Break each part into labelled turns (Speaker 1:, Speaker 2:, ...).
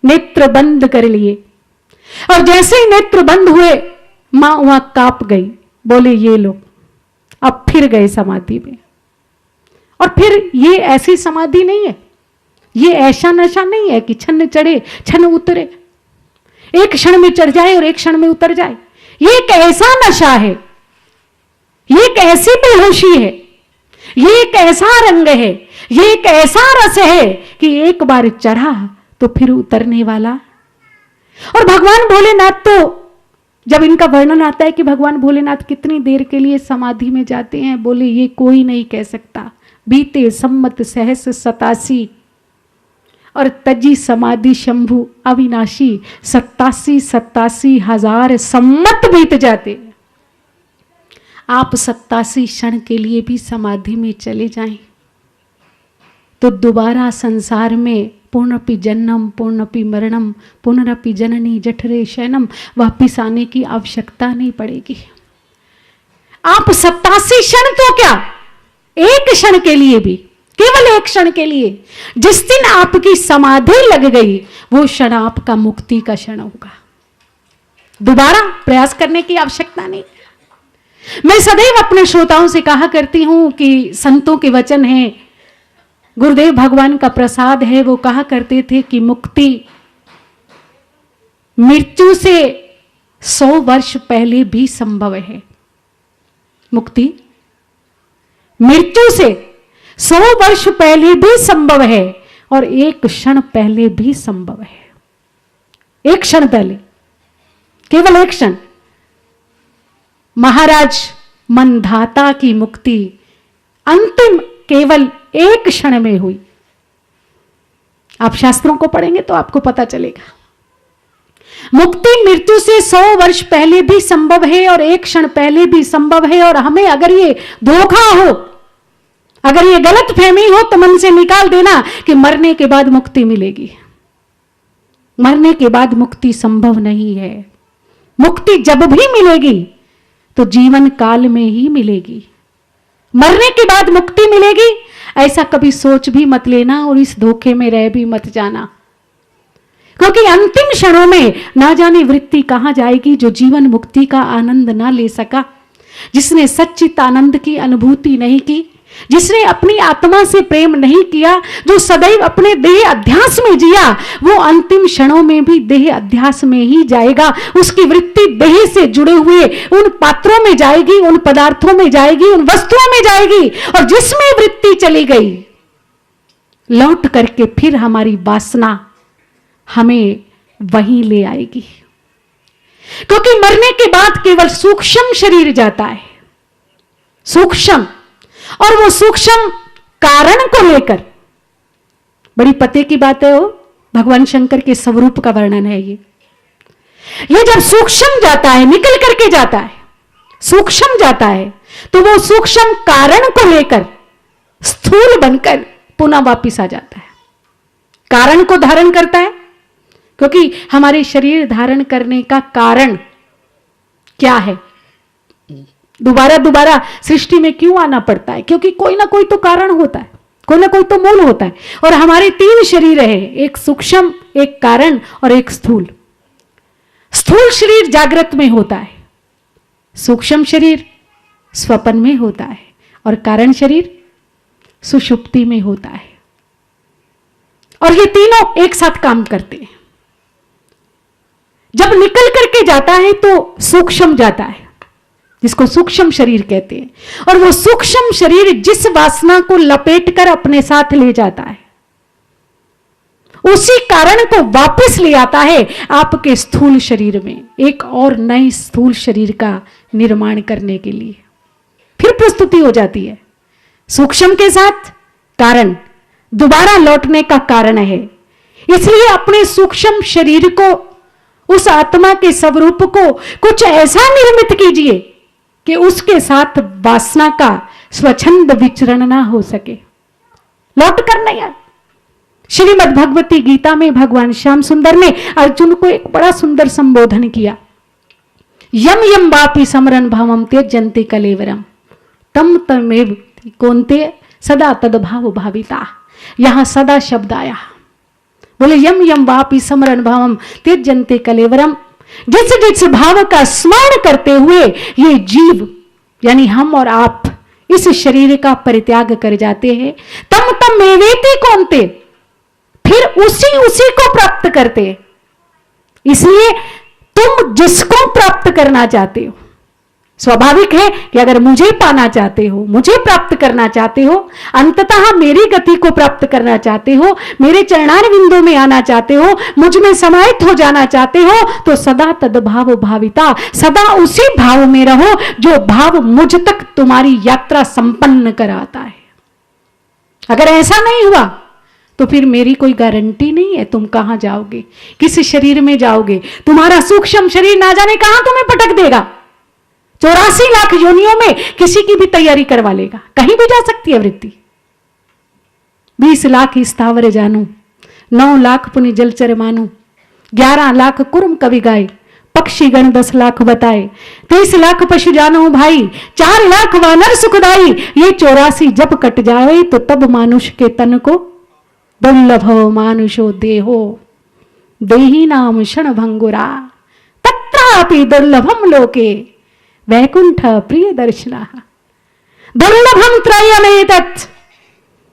Speaker 1: नेत्र बंद कर लिए, और जैसे ही नेत्र बंद हुए मां वहां कांप गई, बोले ये लो, अब फिर गए समाधि में। और फिर ये ऐसी समाधि नहीं है, ये ऐसा नशा नहीं है कि क्षण चढ़े क्षण उतरे, एक क्षण में चढ़ जाए और एक क्षण में उतर जाए। ये एक ऐसा नशा है, ये एक ऐसी बेहोशी है, ये एक ऐसा रंग है, ये एक ऐसा रस है कि एक बार चढ़ा तो फिर उतरने वाला। और भगवान भोलेनाथ तो जब इनका वर्णन आता है कि भगवान भोलेनाथ कितनी देर के लिए समाधि में जाते हैं, बोले ये कोई नहीं कह सकता। बीते सम्मत सहस्र 87 और तजी समाधि शंभु अविनाशी 87 हजार सम्मत बीत जाते। आप 87 क्षण के लिए भी समाधि में चले जाएं तो दोबारा संसार में पूर्णपि जन्म पूर्णपि मरणम पुनरपि जननी जठरे शयनम वापिस आने की आवश्यकता नहीं पड़ेगी। आप 87 क्षण तो क्या, एक क्षण के लिए भी, केवल एक क्षण के लिए, जिस दिन आपकी समाधि लग गई वो क्षण आपका मुक्ति का क्षण होगा। दोबारा प्रयास करने की आवश्यकता नहीं। मैं सदैव अपने श्रोताओं से कहा करती हूं कि संतों के वचन हैं, गुरुदेव भगवान का प्रसाद है, वो कहा करते थे कि मुक्ति मृत्यु से 100 वर्ष पहले भी संभव है। मुक्ति मृत्यु से 100 वर्ष पहले भी संभव है और एक क्षण पहले भी संभव है। एक क्षण पहले, केवल एक क्षण। महाराज मंधाता की मुक्ति अंतिम केवल एक क्षण में हुई। आप शास्त्रों को पढ़ेंगे तो आपको पता चलेगा। मुक्ति मृत्यु से 100 वर्ष पहले भी संभव है और एक क्षण पहले भी संभव है। और हमें अगर ये धोखा हो, अगर ये गलत फहमी हो तो मन से निकाल देना कि मरने के बाद मुक्ति मिलेगी। मरने के बाद मुक्ति संभव नहीं है। मुक्ति जब भी मिलेगी तो जीवन काल में ही मिलेगी। मरने के बाद मुक्ति मिलेगी ऐसा कभी सोच भी मत लेना और इस धोखे में रह भी मत जाना, क्योंकि अंतिम क्षणों में ना जाने वृत्ति कहां जाएगी जो जीवन मुक्ति का आनंद ना ले सका, जिसने सच्चित आनंद की अनुभूति नहीं की, जिसने अपनी आत्मा से प्रेम नहीं किया, जो सदैव अपने देह अध्यास में जिया, वो अंतिम क्षणों में भी देह अध्यास में ही जाएगा। उसकी वृत्ति देह से जुड़े हुए उन पात्रों में जाएगी, उन पदार्थों में जाएगी, उन वस्तुओं में जाएगी। और जिसमें वृत्ति चली गई लौट करके फिर हमारी वासना हमें वहीं ले आएगी, क्योंकि मरने के बाद केवल सूक्ष्म शरीर जाता है, सूक्ष्म, और वो सूक्ष्म कारण को लेकर। बड़ी पते की बात है, वो भगवान शंकर के स्वरूप का वर्णन है। ये जब सूक्ष्म जाता है, निकल करके जाता है, सूक्ष्म जाता है, तो वो सूक्ष्म कारण को लेकर स्थूल बनकर पुनः वापिस आ जाता है। कारण को धारण करता है, क्योंकि हमारे शरीर धारण करने का कारण क्या है? दोबारा दोबारा सृष्टि में क्यों आना पड़ता है? क्योंकि कोई ना कोई तो कारण होता है, कोई ना कोई तो मूल होता है। और हमारे 3 शरीर है, एक सूक्ष्म, एक कारण और एक स्थूल। स्थूल शरीर जागृत में होता है, सूक्ष्म शरीर स्वप्न में होता है और कारण शरीर सुषुप्ति में होता है। और ये तीनों एक साथ काम करते हैं। जब निकल करके जाता है तो सूक्ष्म जाता है, जिसको सूक्ष्म शरीर कहते हैं, और वो सूक्ष्म शरीर जिस वासना को लपेटकर अपने साथ ले जाता है उसी कारण को वापस ले आता है आपके स्थूल शरीर में, एक और नए स्थूल शरीर का निर्माण करने के लिए। फिर प्रस्तुति हो जाती है। सूक्ष्म के साथ कारण दोबारा लौटने का कारण है। इसलिए अपने सूक्ष्म शरीर को, उस आत्मा के स्वरूप को कुछ ऐसा निर्मित कीजिए कि उसके साथ वासना का स्वच्छंद विचरण ना हो सके, लौट कर नहीं आए। श्रीमद् भगवती गीता में भगवान श्याम सुंदर ने अर्जुन को एक बड़ा सुंदर संबोधन किया। यम यम वापि समरन भावम त्यजन्ते कलेवरम तम तमेव कौन्ते सदा तदभाव भाविता। यहां सदा शब्द आया। बोले यम यम वापी समरण भावम त्यजन्ते कलेवरम। जिस जिस भाव का स्मरण करते हुए ये जीव यानी हम और आप इस शरीर का परित्याग कर जाते हैं, तम तम मेवेति कौनते, फिर उसी उसी को प्राप्त करते। इसलिए तुम जिसको प्राप्त करना चाहते हो, स्वाभाविक है कि अगर मुझे पाना चाहते हो, मुझे प्राप्त करना चाहते हो, अंततः मेरी गति को प्राप्त करना चाहते हो, मेरे चरणार बिंदु में आना चाहते हो, मुझ में समाहित हो जाना चाहते हो, तो सदा तद्भाव भाविता, सदा उसी भाव में रहो जो भाव मुझ तक तुम्हारी यात्रा संपन्न कराता है। अगर ऐसा नहीं हुआ तो फिर मेरी कोई गारंटी नहीं है तुम कहां जाओगे, किस शरीर में जाओगे। तुम्हारा सूक्ष्म शरीर ना जाने कहां तुम्हें पटक देगा। 84 लाख योनियों में किसी की भी तैयारी करवा लेगा, कहीं भी जा सकती है वृत्ति। 20 लाख स्थावर जानू, 9 लाख पुनि जलचर मानू, 11 लाख कुर्म कवि गाए, पक्षी गण 10 लाख बताए, 30 लाख पशु जानो भाई, 4 लाख वानर सुखदाई। ये 84 जब कट जाए तो तब मानुष के तन को दुर्लभ मानुषो देहो देही नाम क्षण भंगुरा, तत्रापि दुर्लभम लोके वैकुंठ प्रिय दर्शना, दुर्लभम त्रयमेतत्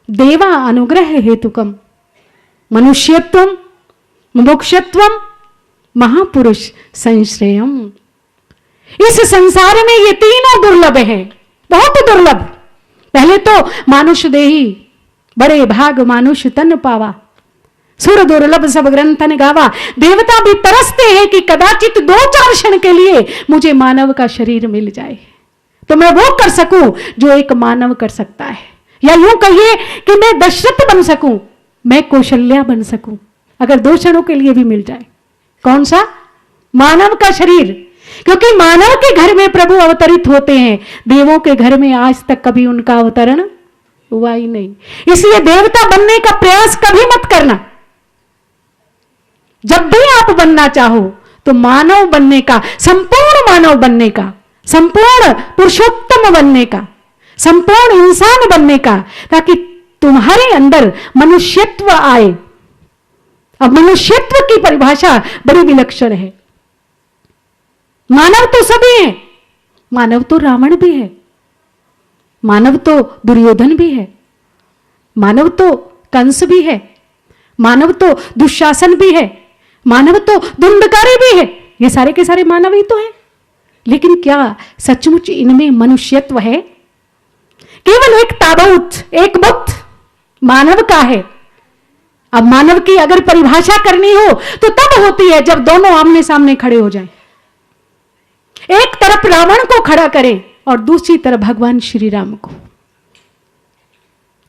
Speaker 1: देवा अनुग्रह हेतुकम, मनुष्यत्वम मुमुक्षत्वम महापुरुष संश्रयम। इस संसार में ये तीनों दुर्लभ है, बहुत दुर्लभ। पहले तो मानुष देही, बड़े भाग मानुष तन पावा, सुर दुर्लभ सब ग्रंथन गावा। देवता भी तरसते हैं कि कदाचित 2-4 क्षण के लिए मुझे मानव का शरीर मिल जाए तो मैं वो कर सकूं जो एक मानव कर सकता है, या यूं कहिए कि मैं दशरथ बन सकूं, मैं कौशल्या बन सकूं, अगर 2 क्षणों के लिए भी मिल जाए। कौन सा? मानव का शरीर। क्योंकि मानव के घर में प्रभु अवतरित होते हैं, देवों के घर में आज तक कभी उनका अवतरण हुआ ही नहीं। इसलिए देवता बनने का प्रयास कभी मत करना। जब भी आप बनना चाहो तो मानव बनने का, संपूर्ण मानव बनने का, संपूर्ण पुरुषोत्तम बनने का, संपूर्ण इंसान बनने का, ताकि तुम्हारे अंदर मनुष्यत्व आए। अब मनुष्यत्व की परिभाषा बड़ी विलक्षण है। मानव तो सभी है, मानव तो रावण भी है, मानव तो दुर्योधन भी है, मानव तो कंस भी है, मानव तो दुशासन भी है, मानव तो धुंधकारी भी है। ये सारे के सारे मानव ही तो है। लेकिन क्या सचमुच इनमें मनुष्यत्व है? केवल एक ताबूत, एक बुत मानव का है। अब मानव की अगर परिभाषा करनी हो तो तब होती है जब दोनों आमने सामने खड़े हो जाएं। एक तरफ रावण को खड़ा करें और दूसरी तरफ भगवान श्री राम को,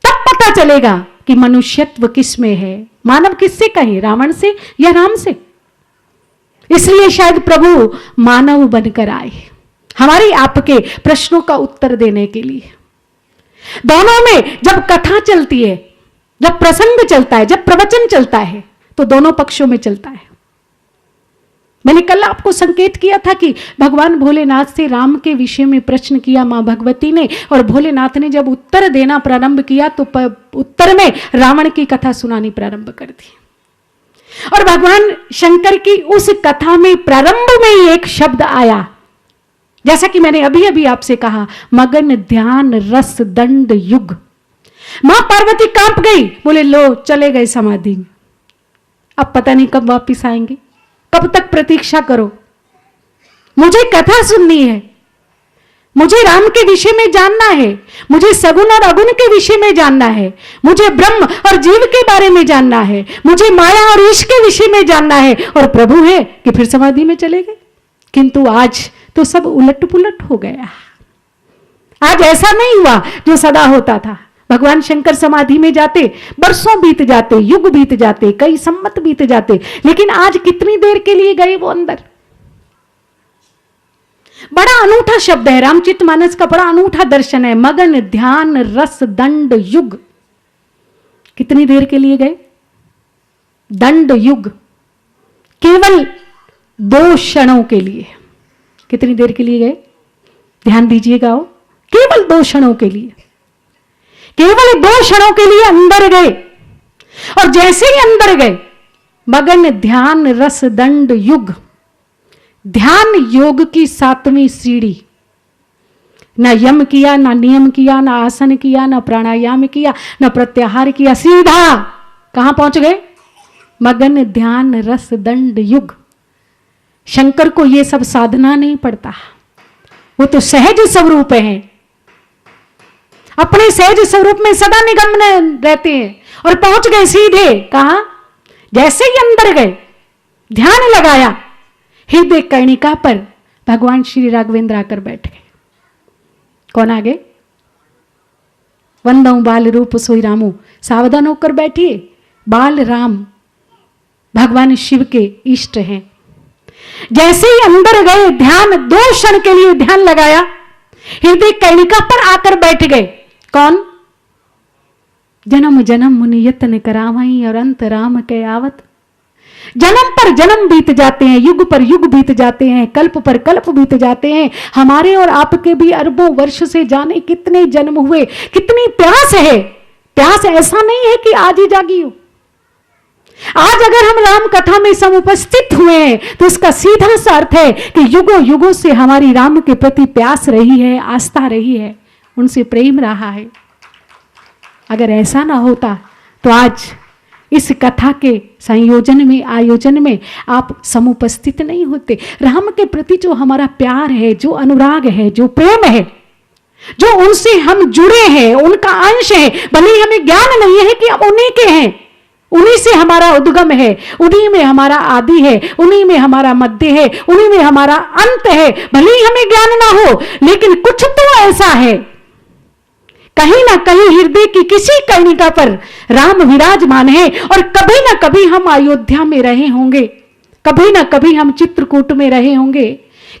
Speaker 1: तब पता चलेगा कि मनुष्यत्व किस में है, मानव किससे कहे, रावण से या राम से। इसलिए शायद प्रभु मानव बनकर आए हमारी आपके प्रश्नों का उत्तर देने के लिए। दोनों में जब कथा चलती है, जब प्रसंग चलता है, जब प्रवचन चलता है, तो दोनों पक्षों में चलता है। मैंने कल आपको संकेत किया था कि भगवान भोलेनाथ से राम के विषय में प्रश्न किया मां भगवती ने, और भोलेनाथ ने जब उत्तर देना प्रारंभ किया तो उत्तर में रावण की कथा सुनानी प्रारंभ कर दी। और भगवान शंकर की उस कथा में प्रारंभ में ही एक शब्द आया, जैसा कि मैंने अभी अभी आपसे कहा, मगन ध्यान रस दंड युग। मां पार्वती कांप गई, बोले लो चले गए समाधि में, अब पता नहीं कब वापिस आएंगे, कब तक प्रतीक्षा करो, मुझे कथा सुननी है, मुझे राम के विषय में जानना है, मुझे सगुण और अगुण के विषय में जानना है, मुझे ब्रह्म और जीव के बारे में जानना है, मुझे माया और ईश के विषय में जानना है। और प्रभु है कि फिर समाधि में चले गए। किंतु आज तो सब उलट पुलट हो गया। आज ऐसा नहीं हुआ जो सदा होता था। भगवान शंकर समाधि में जाते, बरसों बीत जाते, युग बीत जाते, कई सम्मत बीत जाते, लेकिन आज कितनी देर के लिए गए वो अंदर। बड़ा अनूठा शब्द है, रामचरितमानस का बड़ा अनूठा दर्शन है, मगन ध्यान रस दंड युग। कितनी देर के लिए गए? दंड युग, केवल 2 क्षणों के लिए। कितनी देर के लिए गए? ध्यान दीजिएगा, केवल 2 क्षणों के लिए, केवल 2 क्षणों के लिए अंदर गए। और जैसे ही अंदर गए मगन ध्यान रस दंड युग, ध्यान योग की 7वीं सीढ़ी। ना यम किया, ना नियम किया, ना आसन किया, ना प्राणायाम किया, ना प्रत्याहार किया, सीधा कहां पहुंच गए? मगन ध्यान रस दंड युग। शंकर को ये सब साधना नहीं पड़ता, वो तो सहज स्वरूप है, अपने सहज स्वरूप में सदा निगमन रहते हैं और पहुंच गए सीधे कहां? जैसे ही अंदर गए, ध्यान लगाया, हृदय कर्णिका पर भगवान श्री राघवेंद्र आकर बैठ गए। कौन आगे? वंदऊ बाल रूप सोई रामू, सावधान होकर बैठिए। बाल राम भगवान शिव के इष्ट हैं। जैसे ही अंदर गए, ध्यान 2 क्षण के लिए ध्यान लगाया, हृदय कर्णिका पर आकर बैठ गए। कौन? जन्म जन्म मुनि यत्न करावई और अंत राम के आवत। जन्म पर जन्म बीत जाते हैं, युग पर युग बीत जाते हैं, कल्प पर कल्प बीत जाते हैं। हमारे और आपके भी अरबों वर्ष से जाने कितने जन्म हुए, कितनी प्यास है। प्यास ऐसा नहीं है कि आज ही जागी हो। आज अगर हम राम कथा में समुपस्थित हुए हैं तो इसका सीधा सा अर्थ है कि युगों युगों से हमारी राम के प्रति प्यास रही है, आस्था रही है, उनसे प्रेम रहा है। अगर ऐसा ना होता तो आज इस कथा के संयोजन में, आयोजन में आप समुपस्थित नहीं होते। राम के प्रति जो हमारा प्यार है, जो अनुराग है, जो प्रेम है, जो उनसे हम जुड़े हैं, उनका अंश है, भले ही हमें ज्ञान नहीं है कि हम उन्हीं के हैं, उन्हीं से हमारा उद्गम है, उन्हीं में हमारा आदि है, उन्हीं में हमारा मध्य है, उन्हीं में हमारा अंत है। भले ही हमें ज्ञान ना हो, लेकिन कुछ तो ऐसा है, कहीं ना कहीं हृदय की किसी कर्णिका पर राम विराजमान है। और कभी ना कभी हम अयोध्या में रहे होंगे, कभी ना कभी हम चित्रकूट में रहे होंगे,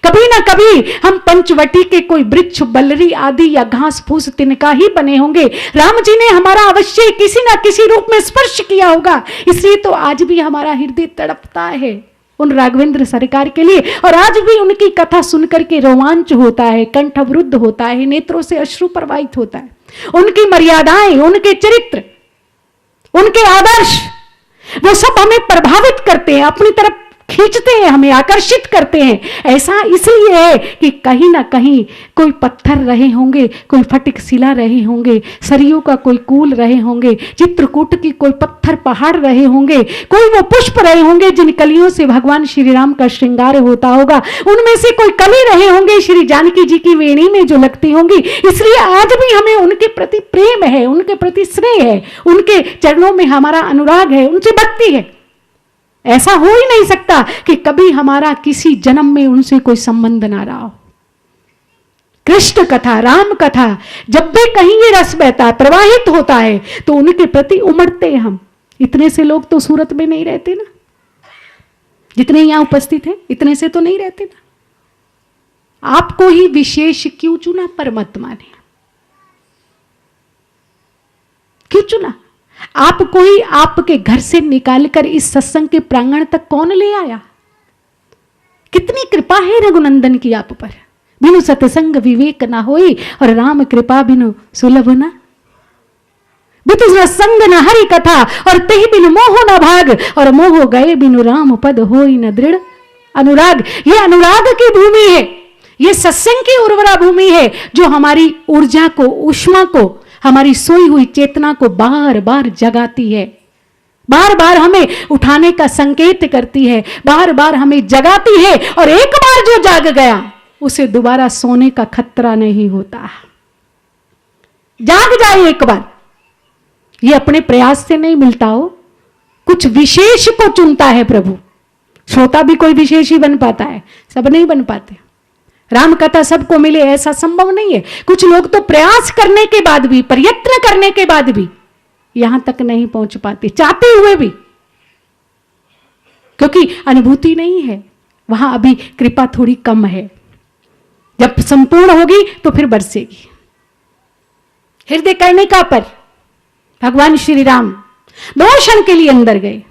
Speaker 1: कभी ना कभी हम पंचवटी के कोई वृक्ष, बल्लरी आदि या घास फूस तिनका ही बने होंगे। राम जी ने हमारा अवश्य किसी ना किसी रूप में स्पर्श किया होगा, इसलिए तो आज भी हमारा हृदय तड़पता है उन राघवेंद्र सरकार के लिए। और आज भी उनकी कथा सुनकर के रोमांच होता है, कंठ अवरुद्ध होता है, नेत्रों से अश्रु प्रवाहित होता है। उनकी मर्यादाएं, उनके चरित्र, उनके आदर्श, वो सब हमें प्रभावित करते हैं, अपनी तरफ खींचते हैं, हमें आकर्षित करते हैं। ऐसा इसलिए है कि कहीं ना कहीं कोई पत्थर रहे होंगे, कोई फटिक शिला रहे होंगे, सरयू का कोई कूल रहे होंगे, चित्रकूट की कोई पत्थर पहाड़ रहे होंगे, कोई वो पुष्प रहे होंगे जिन कलियों से भगवान श्री राम का श्रृंगार होता होगा, उनमें से कोई कली रहे होंगे श्री जानकी जी की वेणी में जो लगती होंगी। इसलिए आज भी हमें उनके प्रति प्रेम है, उनके प्रति स्नेह है, उनके चरणों में हमारा अनुराग है, उनसे भक्ति है। ऐसा हो ही नहीं सकता कि कभी हमारा किसी जन्म में उनसे कोई संबंध ना रहा हो। कृष्ण कथा, राम कथा, जब भी कहीं ये रस बहता है, प्रवाहित होता है, तो उनके प्रति उमड़ते हैं हम। इतने से लोग तो सूरत में नहीं रहते ना, जितने यहां उपस्थित हैं इतने से तो नहीं रहते ना। आपको ही विशेष क्यों चुना परमात्मा ने? क्यों चुना? आपको ही आपके घर से निकालकर इस सत्संग के प्रांगण तक कौन ले आया? कितनी कृपा है रघुनंदन की आप पर। बिनु सत्संग विवेक ना होई और राम कृपा बिनु सुलभ ना। बिनु सत्संग न हरि कथा और तेहि बिनु मोह न भाग और मोह गए बिनु राम पद होई न दृढ़ अनुराग। ये अनुराग की भूमि है, ये सत्संग की उर्वरा भूमि है जो हमारी ऊर्जा को, ऊष्मा को, हमारी सोई हुई चेतना को बार बार जगाती है, बार बार हमें उठाने का संकेत करती है, बार बार हमें जगाती है। और एक बार जो जाग गया उसे दोबारा सोने का खतरा नहीं होता। जाग जाए एक बार, ये अपने प्रयास से नहीं मिलता हो, कुछ विशेष को चुनता है प्रभु। श्रोता भी कोई विशेष ही बन पाता है, सब नहीं बन पाते। राम कथा सबको मिले ऐसा संभव नहीं है। कुछ लोग तो प्रयास करने के बाद भी, प्रयत्न करने के बाद भी यहां तक नहीं पहुंच पाते, चाहते हुए भी, क्योंकि अनुभूति नहीं है वहां, अभी कृपा थोड़ी कम है। जब संपूर्ण होगी तो फिर बरसेगी। हृदय कर्णिका पर भगवान श्री राम 2 क्षण के लिए अंदर गए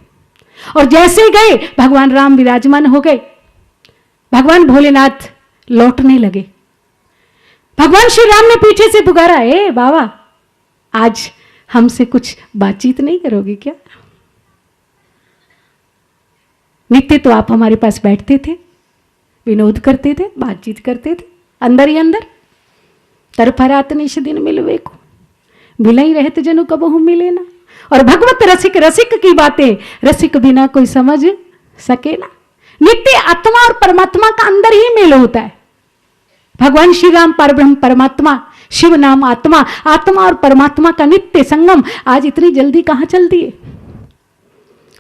Speaker 1: और जैसे गए भगवान राम विराजमान हो गए। भगवान भोलेनाथ लौटने लगे। भगवान श्री राम ने पीछे से पुकारा, ए बाबा, आज हमसे कुछ बातचीत नहीं करोगे क्या? नित्य तो आप हमारे पास बैठते थे, विनोद करते थे, बातचीत करते थे, अंदर ही अंदर तरफरात निश दिन मिलवे को मिला ही रहते जनु कबहु मिले ना। और भगवत रसिक रसिक की बातें रसिक बिना कोई समझ सके ना। नित्य आत्मा और परमात्मा का अंदर ही मेल होता है। भगवान श्री राम परब्रह्म परमात्मा, शिव नाम आत्मा, आत्मा और परमात्मा का नित्य संगम आज इतनी जल्दी कहां चलती है।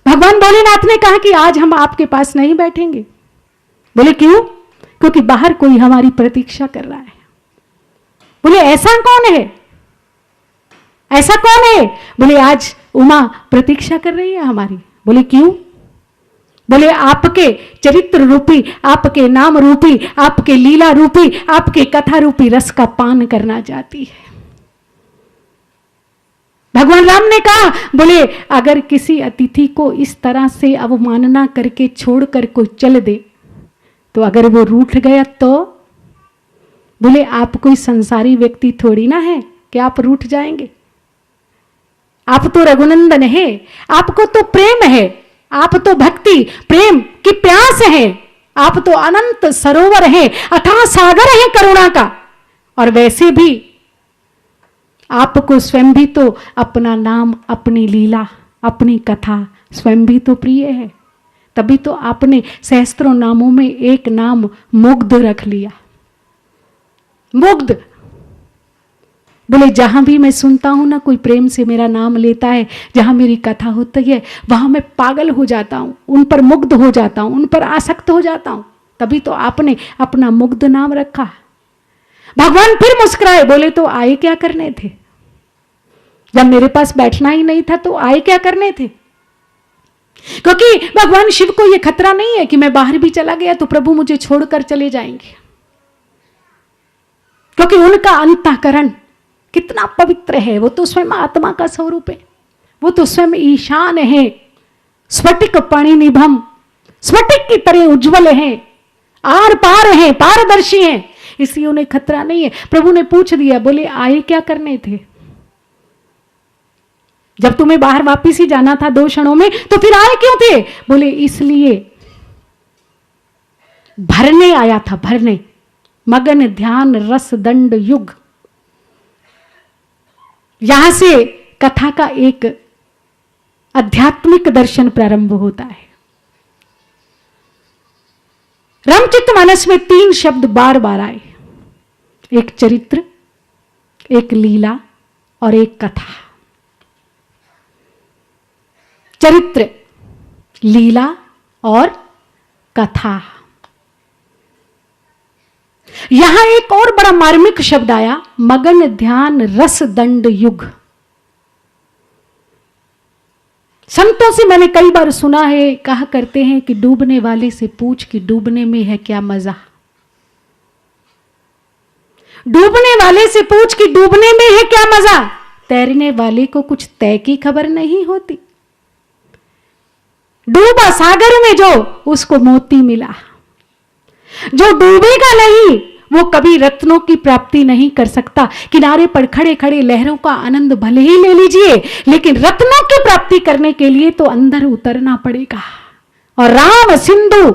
Speaker 1: भगवान भोलेनाथ ने कहा कि आज हम आपके पास नहीं बैठेंगे। बोले क्यों? क्योंकि बाहर कोई हमारी प्रतीक्षा कर रहा है। बोले ऐसा कौन है? ऐसा कौन है? बोले आज उमा प्रतीक्षा कर रही है हमारी। बोले क्यों? बोले आपके चरित्र रूपी, आपके नाम रूपी, आपके लीला रूपी, आपके कथा रूपी रस का पान करना चाहती है। भगवान राम ने कहा, बोले अगर किसी अतिथि को इस तरह से अवमानना करके छोड़कर कोई चल दे तो अगर वो रूठ गया तो? बोले आप कोई संसारी व्यक्ति थोड़ी ना है कि आप रूठ जाएंगे। आप तो रघुनंदन है, आपको तो प्रेम है, आप तो भक्ति प्रेम की प्यास है, आप तो अनंत सरोवर है, अथाह सागर है करुणा का। और वैसे भी आपको स्वयं भी तो अपना नाम, अपनी लीला, अपनी कथा स्वयं भी तो प्रिय है। तभी तो आपने सहस्त्रों नामों में एक नाम मुग्ध रख लिया। मुग्ध। बोले जहां भी मैं सुनता हूं ना, कोई प्रेम से मेरा नाम लेता है, जहां मेरी कथा होती है वहां मैं पागल हो जाता हूं, उन पर मुग्ध हो जाता हूं, उन पर आसक्त हो जाता हूं। तभी तो आपने अपना मुग्ध नाम रखा। भगवान फिर मुस्कुराए, बोले तो आए क्या करने थे? जब मेरे पास बैठना ही नहीं था तो आए क्या करने थे? क्योंकि भगवान शिव को यह खतरा नहीं है कि मैं बाहर भी चला गया तो प्रभु मुझे छोड़कर चले जाएंगे, क्योंकि उनका अंतःकरण कितना पवित्र है। वो तो स्वयं आत्मा का स्वरूप है, वो तो स्वयं ईशान है, स्फटिक पाणिनिभम, स्फटिक की तरह उज्जवल है, आर पार है, पारदर्शी है, इसलिए उन्हें खतरा नहीं है। प्रभु ने पूछ दिया, बोले आए क्या करने थे? जब तुम्हें बाहर वापिस ही जाना था 2 क्षणों में तो फिर आए क्यों थे? बोले इसलिए भरने आया था, भरने। मगन ध्यान रस दंड युग, यहां से कथा का एक आध्यात्मिक दर्शन प्रारंभ होता है। रामचरितमानस में 3 शब्द बार बार आए, एक चरित्र, एक लीला और एक कथा। चरित्र, लीला और कथा। यहां एक और बड़ा मार्मिक शब्द आया, मगन ध्यान रस दंड युग। संतों से मैंने कई बार सुना है, कहा करते हैं कि डूबने वाले से पूछ कि डूबने में है क्या मजा। डूबने वाले से पूछ कि डूबने में है क्या मजा। तैरने वाले को कुछ तय की खबर नहीं होती। डूबा सागर में जो, उसको मोती मिला। जो डूबेगा नहीं वो कभी रत्नों की प्राप्ति नहीं कर सकता। किनारे पर खड़े खड़े लहरों का आनंद भले ही ले लीजिए, लेकिन रत्नों की प्राप्ति करने के लिए तो अंदर उतरना पड़ेगा। और राम सिंधु,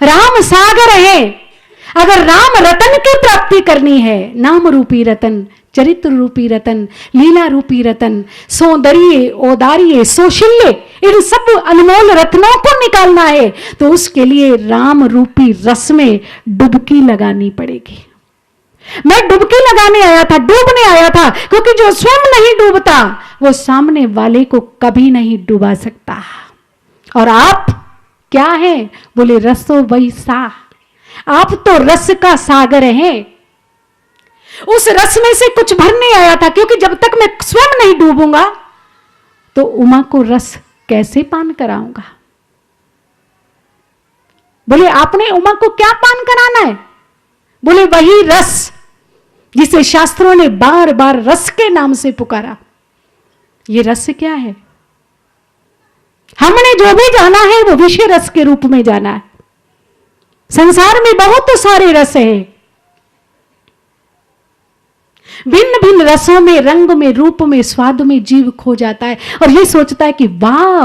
Speaker 1: राम सागर है। अगर राम रतन की प्राप्ति करनी है, नाम रूपी रतन, चरित्र रूपी रतन, लीला रूपी रतन, सौंदर्य, औदार्य, सौशील्य, इन सब अनमोल रत्नों को निकालना है तो उसके लिए राम रूपी रस में डुबकी लगानी पड़ेगी। मैं डुबकी लगाने आया था, डूबने आया था, क्योंकि जो स्वयं नहीं डूबता वो सामने वाले को कभी नहीं डुबा सकता। और आप क्या हैं? बोले रसो वैसा। आप तो रस का सागर हैं। उस रस में से कुछ भरने आया था, क्योंकि जब तक मैं स्वयं नहीं डूबूंगा तो उमा को रस कैसे पान कराऊंगा। बोले आपने उमा को क्या पान कराना है? बोले वही रस जिसे शास्त्रों ने बार बार रस के नाम से पुकारा। ये रस क्या है? हमने जो भी जाना है वो विषय रस के रूप में जाना है। संसार में बहुत सारे रस हैं, भिन्न भिन्न रसों में, रंग में, रूप में, स्वाद में जीव खो जाता है और ये सोचता है कि वाह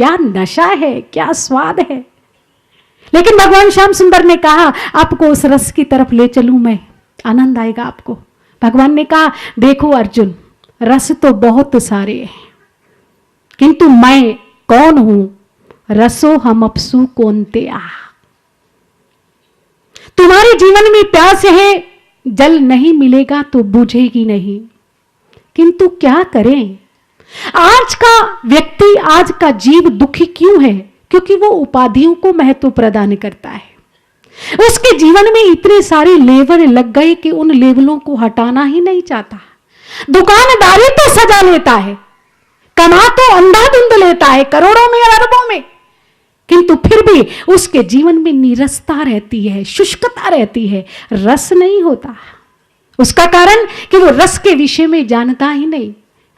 Speaker 1: क्या नशा है, क्या स्वाद है। लेकिन भगवान श्याम सुंदर ने कहा आपको उस रस की तरफ ले चलूं मैं, आनंद आएगा आपको। भगवान ने कहा देखो अर्जुन, रस तो बहुत सारे हैं, किंतु मैं कौन हूं, रसो हम अपसु कौनते आ। तुम्हारे जीवन में प्यास है, जल नहीं मिलेगा तो बुझेगी नहीं, किंतु क्या करें। आज का व्यक्ति, आज का जीव दुखी क्यों है? क्योंकि वो उपाधियों को महत्व प्रदान करता है। उसके जीवन में इतने सारे लेवल लग गए कि उन लेवलों को हटाना ही नहीं चाहता। दुकानदारी तो सजा लेता है, कमा तो अंधाधुंध लेता है करोड़ों में अरबों में, किंतु फिर भी उसके जीवन में नीरसता रहती है, शुष्कता रहती है, रस नहीं होता। उसका कारण कि वो रस के विषय में जानता ही नहीं।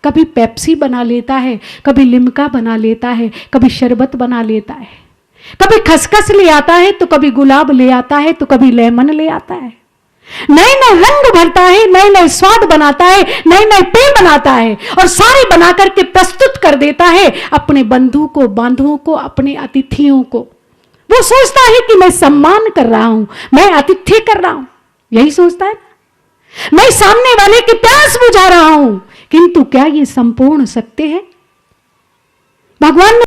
Speaker 1: कभी पेप्सी बना लेता है, कभी लिम्का बना लेता है, कभी शरबत बना लेता है, कभी खसखस ले आता है तो कभी गुलाब ले आता है तो कभी लेमन ले आता है। नए नए रंग भरता है, नए नए स्वाद बनाता है, नए नए पेय बनाता है और सारे बना करके प्रस्तुत कर देता है अपने बंधु को, बांधवों को, अपने अतिथियों को। वो सोचता है कि मैं सम्मान कर रहा हूं, मैं आतिथ्य कर रहा हूं, यही सोचता है। मैं सामने वाले की प्यास बुझा रहा हूं, किंतु क्या ये संपूर्ण सत्य है? भगवान ने